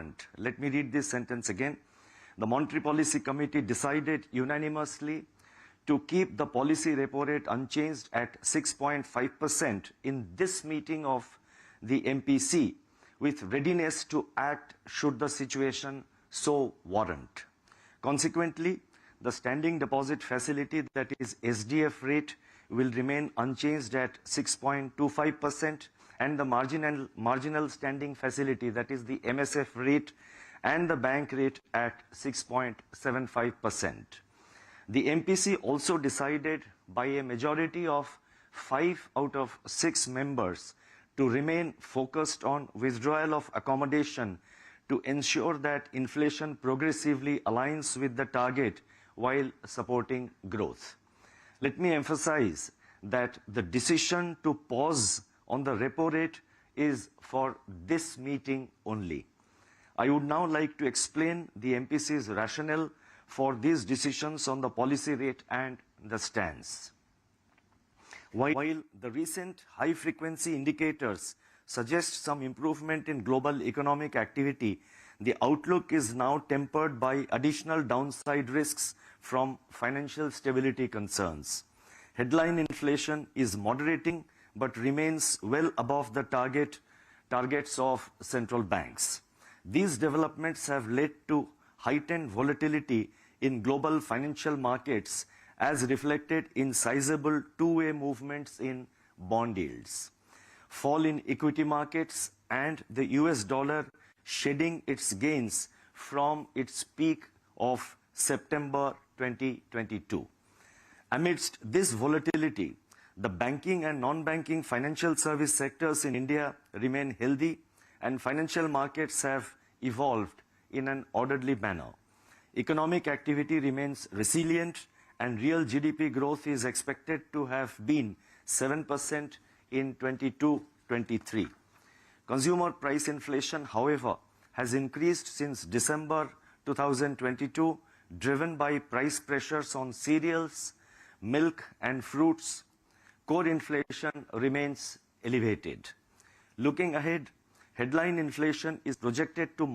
warrant. Let me read this sentence again. The Monetary Policy Committee decided unanimously to keep the policy repo rate unchanged at 6.5% in this meeting of the MPC, with readiness to act should the situation so warrant. Consequently, the standing deposit facility, that is SDF rate, will remain unchanged at 6.25%, and the marginal standing facility, that is the MSF rate, and the bank rate at 6.75%. The MPC also decided by a majority of 5 out of 6 members to remain focused on withdrawal of accommodation to ensure that inflation progressively aligns with the target while supporting growth. Let me emphasize that the decision to pause on the repo rate is for this meeting only. I would now like to explain the MPC's rationale for these decisions on the policy rate and the stance. While the recent high-frequency indicators suggest some improvement in global economic activity, the outlook is now tempered by additional downside risks from financial stability concerns. Headline inflation is moderating but remains well above the targets of central banks. These developments have led to heightened volatility in global financial markets, as reflected in sizable two-way movements in bond yields. Fall in equity markets and the US dollar shedding its gains from its peak of September 2022. Amidst this volatility, the banking and non-banking financial service sectors in India remain healthy, and financial markets have evolved in an orderly manner. Economic activity remains resilient, and real GDP growth is expected to have been 7% in 22-23. Consumer price inflation, however, has increased since December 2022, driven by price pressures on cereals, milk and fruits. Core inflation remains elevated. Looking ahead, headline inflation is projected to